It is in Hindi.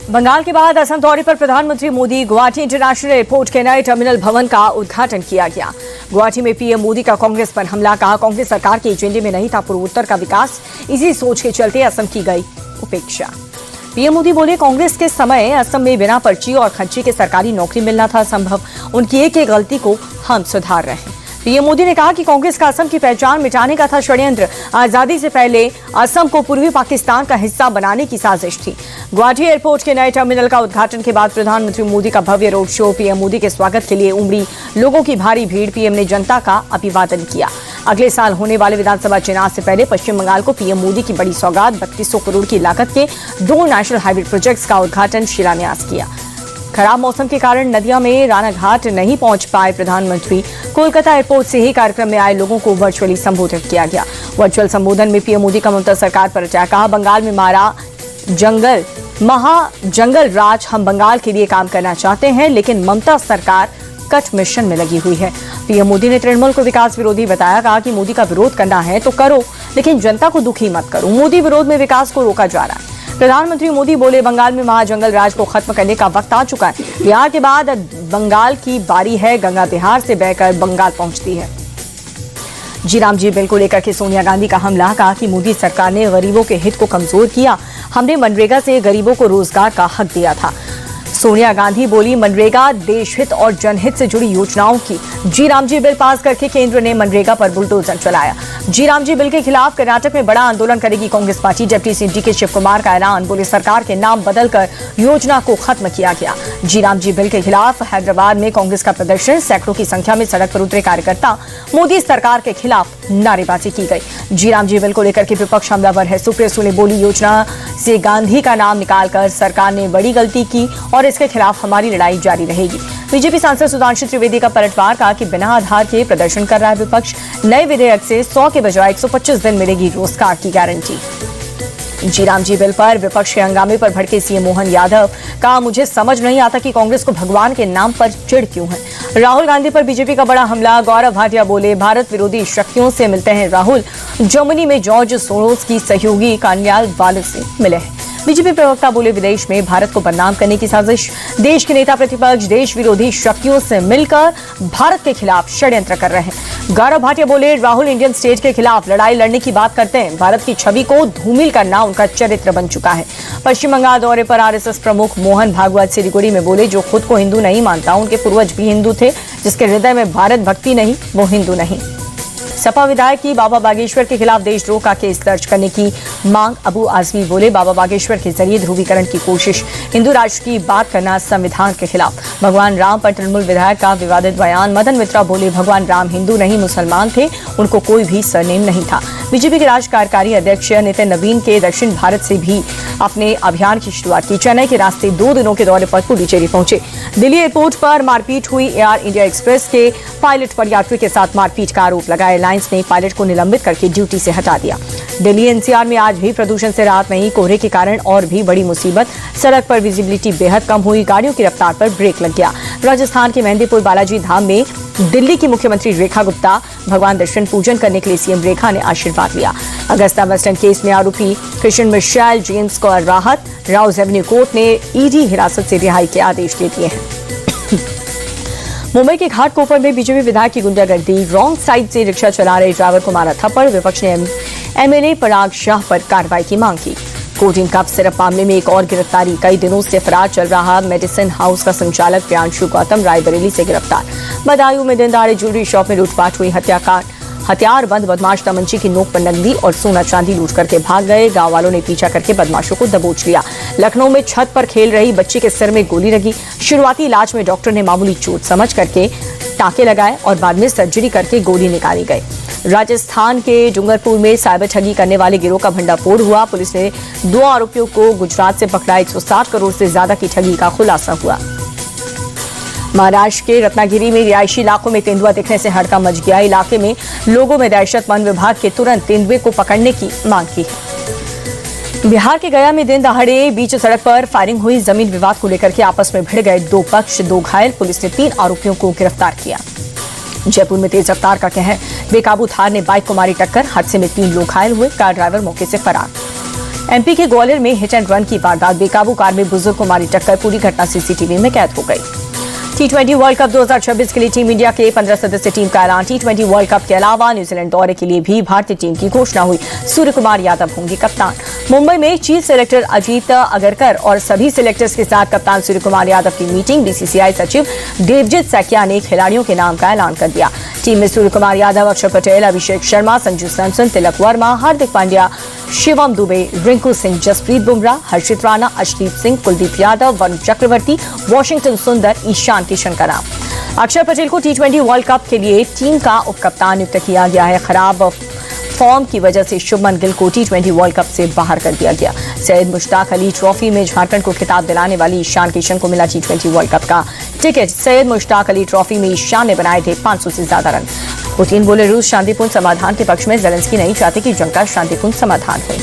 बंगाल के बाद असम दौरे पर प्रधानमंत्री मोदी गुवाहाटी इंटरनेशनल एयरपोर्ट के नए टर्मिनल भवन का उद्घाटन किया गया। गुवाहाटी में पीएम मोदी का कांग्रेस पर हमला, कहा कांग्रेस सरकार के एजेंडे में नहीं था पूर्वोत्तर का विकास, इसी सोच के चलते असम की गई उपेक्षा। पीएम मोदी बोले कांग्रेस के समय असम में बिना पर्ची और खर्ची के सरकारी नौकरी मिलना था संभव, उनकी एक गलती को हम सुधार रहे हैं। पीएम मोदी ने कहा कि कांग्रेस का असम की पहचान मिटाने का था षड्यंत्र, आजादी से पहले असम को पूर्वी पाकिस्तान का हिस्सा बनाने की साजिश थी। गुवाहाटी एयरपोर्ट के नए टर्मिनल का उद्घाटन के बाद प्रधानमंत्री मोदी का भव्य रोड शो, पीएम मोदी के स्वागत के लिए उमड़ी लोगों की भारी भीड़, पीएम ने जनता का अभिवादन किया। अगले साल होने वाले विधानसभा चुनाव से पहले पश्चिम बंगाल को पीएम मोदी की बड़ी सौगात, 3200 करोड़ की लागत के 2 नेशनल हाईवे प्रोजेक्ट्स का उद्घाटन, शिलान्यास किया। खराब मौसम के कारण नदिया में रानाघाट नहीं पहुंच पाए प्रधानमंत्री। कोलकाता एयरपोर्ट से ही कार्यक्रम में आए लोगों को वर्चुअली संबोधित किया गया। वर्चुअल संबोधन में पीएम मोदी का ममता सरकार पर अटैक, कहा बंगाल में मारा जंगल राज, हम बंगाल के लिए काम करना चाहते हैं लेकिन ममता सरकार कट मिशन में लगी हुई है। पीएम मोदी ने तृणमूल को विकास विरोधी बताया, कहा कि मोदी का विरोध करना है तो करो लेकिन जनता को दुखी मत करो, मोदी विरोध में विकास को रोका जा रहा है। प्रधानमंत्री मोदी बोले बंगाल में महाजंगल राज को खत्म करने का वक्त आ चुका है। बिहार के बाद बंगाल की बारी है, गंगा बिहार से बहकर बंगाल पहुंचती है। जी राम जी बिल को लेकर के सोनिया गांधी का हमला, कहा कि मोदी सरकार ने गरीबों के हित को कमजोर किया, हमने मनरेगा से गरीबों को रोजगार का हक दिया था। सोनिया गांधी बोली मनरेगा देशहित और जनहित से जुड़ी योजनाओं की। जी राम जी बिल पास करके केंद्र ने मनरेगा पर बुलडोजर चलाया। जी राम जी बिल के खिलाफ कर्नाटक में बड़ा आंदोलन करेगी Congress party, deputy CM DK Shivakumar का ऐलान, बोले सरकार के नाम बदलकर योजना को खत्म किया गया। जी राम जी बिल के खिलाफ हैदराबाद में कांग्रेस का प्रदर्शन, सैकड़ों की संख्या में सड़क पर उतरे कार्यकर्ता, मोदी सरकार के खिलाफ नारेबाजी की गई। जी राम जी बिल को लेकर के विपक्ष हमलावर है। सुप्रिया सुले बोली योजना से गांधी का नाम निकालकर सरकार ने बड़ी गलती की और इसके खिलाफ हमारी लड़ाई जारी रहेगी। बीजेपी सांसद सुधांशु त्रिवेदी का पलटवार, कहा कि बिना आधार के प्रदर्शन कर रहा है विपक्ष, नए विधेयक से 100 के बजाय 125 दिन मिलेगी रोजगार की गारंटी। जी राम जी बिल पर विपक्ष के हंगामे पर भड़के सीएम मोहन यादव, कहा मुझे समझ नहीं आता कि कांग्रेस को भगवान के नाम पर चिढ़ क्यों है। राहुल गांधी पर बीजेपी का बड़ा हमला, गौरव भाटिया बोले भारत विरोधी शक्तियों से मिलते हैं राहुल, जर्मनी में जॉर्ज सोरोस की सहयोगी कान्याल वाले से मिले हैं। बीजेपी प्रवक्ता बोले विदेश में भारत को बदनाम करने की साजिश, देश के नेता प्रतिपक्ष देश विरोधी शक्तियों से मिलकर भारत के खिलाफ षड्यंत्र कर रहे हैं। गौरव भाटिया बोले राहुल इंडियन स्टेट के खिलाफ लड़ाई लड़ने की बात करते हैं, भारत की छवि को धूमिल करना उनका चरित्र बन चुका है। पश्चिम बंगाल दौरे पर आरएसएस प्रमुख मोहन भागवत सिलीगुड़ी में बोले जो खुद को हिंदू नहीं मानता, उनके पूर्वज भी हिंदू थे, जिसके हृदय में भारत भक्ति नहीं वो हिंदू नहीं। सपा विधायक की बाबा बागेश्वर के खिलाफ देशद्रोह का केस दर्ज करने की मांग, अबू आजमी बोले बाबा बागेश्वर के जरिए ध्रुवीकरण की कोशिश, हिंदू राष्ट्र की बात करना संविधान के खिलाफ। भगवान राम पर तृणमूल विधायक का विवादित बयान, मदन मित्रा बोले भगवान राम हिंदू नहीं मुसलमान थे, उनको कोई भी सरनेम नहीं था। बीजेपी के राज्य कार्यकारी अध्यक्ष नितिन नवीन के दक्षिण भारत से भी अपने अभियान की शुरुआत की, चेन्नई के रास्ते 2 दिनों के दौरे पर पुडुचेरी पहुंचे। दिल्ली एयरपोर्ट पर मारपीट हुई, एयर इंडिया एक्सप्रेस के पायलट पर यात्री के साथ मारपीट का आरोप लगाया, एयरलाइंस ने पायलट को निलंबित करके ड्यूटी से हटा दिया। दिल्ली एनसीआर में आज भी प्रदूषण से राहत नहीं, कोहरे के कारण और भी बड़ी मुसीबत, सड़क पर विजिबिलिटी बेहद कम हुई, गाड़ियों की रफ्तार पर ब्रेक लग गया। राजस्थान के मेहंदीपुर बालाजी धाम में दिल्ली की मुख्यमंत्री रेखा गुप्ता, भगवान दर्शन पूजन करने के लिए सीएम रेखा ने आशीर्वाद लिया। अगस्ता वेस्टर्न केस में आरोपी क्रिश्चियन मिशेल जेम्स को राहत, राउज एवेन्यू कोर्ट ने ईडी हिरासत से रिहाई के आदेश दे दिए हैं। मुंबई के घाटकोपर में बीजेपी विधायक की गुंडागर्दी, रॉन्ग साइड से रिक्शा चला रहे ड्राइवर को मारा थप्पड़, विपक्ष ने एमएलए पराग शाह पर कार्रवाई की मांग की। कोटिन कप सिरप मामले में एक और गिरफ्तारी, कई दिनों से फरार चल रहा मेडिसिन हाउस का संचालक प्रियांशु गौतम रायबरेली से गिरफ्तार। बदायूं में दिन दहाड़े ज्वेलरी शॉप में लूटपाट हुई, हथियारबंद बदमाश तमंचे की नोक पर नकदी और सोना चांदी लूट करके भाग गए, गांव वालों ने पीछा करके बदमाशों को दबोच लिया। लखनऊ में छत पर खेल रही बच्ची के सिर में गोली लगी, शुरुआती इलाज में डॉक्टर ने मामूली चोट समझ करके टाँके लगाए और बाद में सर्जरी करके गोली निकाली गई। राजस्थान के डूंगरपुर में साइबर ठगी करने वाले गिरोह का भंडाफोड़ हुआ, पुलिस ने 2 आरोपियों को गुजरात से पकड़ा, 160 करोड़ से ज्यादा की ठगी का खुलासा हुआ। महाराष्ट्र के रत्नागिरी में रिहायशी इलाकों में तेंदुआ दिखने से हड़का मच गया, इलाके में लोगों में दहशत, वन विभाग के तुरंत तेंदुए को पकड़ने की मांग की। बिहार के गया में दिन दहाड़े बीच सड़क पर फायरिंग हुई, जमीन विवाद को लेकर के आपस में भिड़ गए 2 पक्ष, 2 घायल, पुलिस ने 3 आरोपियों को गिरफ्तार किया। जयपुर में तेज रफ्तार का कहर, बेकाबू थार ने बाइक को मारी टक्कर, हादसे में 3 लोग घायल हुए, कार ड्राइवर मौके से फरार। एमपी के ग्वालियर में हिट एंड रन की वारदात, बेकाबू कार में बुजुर्ग को मारी टक्कर, पूरी घटना सीसीटीवी में कैद हो गई। T20 वर्ल्ड कप 2026 के लिए टीम इंडिया के 15 सदस्य टीम का ऐलान। T20 वर्ल्ड कप के अलावा न्यूजीलैंड दौरे के लिए भी भारतीय टीम की घोषणा हुई। सूर्य कुमार यादव होंगे कप्तान। मुंबई में चीफ सेलेक्टर अजीत अगरकर और सभी सिलेक्टर्स के साथ कप्तान सूर्य कुमार यादव की मीटिंग। बीसीसीआई सचिव देवजीत सैकिया ने खिलाड़ियों के नाम का ऐलान कर दिया। टीम में सूर्य कुमार यादव, अक्षर पटेल, अभिषेक शर्मा, संजू सैमसन, तिलक वर्मा, हार्दिक पांड्या, शिवम दुबे, रिंकू सिंह, जसप्रीत बुमराह, हर्षित राणा, अर्शदीप सिंह, कुलदीप यादव, वरुण चक्रवर्ती, वॉशिंगटन सुंदर, ईशान किशन का नाम। अक्षर पटेल को T20 वर्ल्ड कप के लिए टीम का उपकप्तान नियुक्त किया गया है। खराब फॉर्म की वजह से शुभमन गिल को T20 वर्ल्ड कप से बाहर कर दिया गया। सैयद मुश्ताक अली ट्रॉफी में झारखंड को खिताब दिलाने वाली ईशान किशन को मिला T20 वर्ल्ड कप का टिकट। सैयद मुश्ताक अली ट्रॉफी में ईशान ने बनाए थे 500 से ज्यादा रन। पुतिन बोले रूस शांतिपूर्ण समाधान के पक्ष में, ज़ेलेंस्की नहीं चाहते कि जंग का शांतिपूर्ण समाधान हो।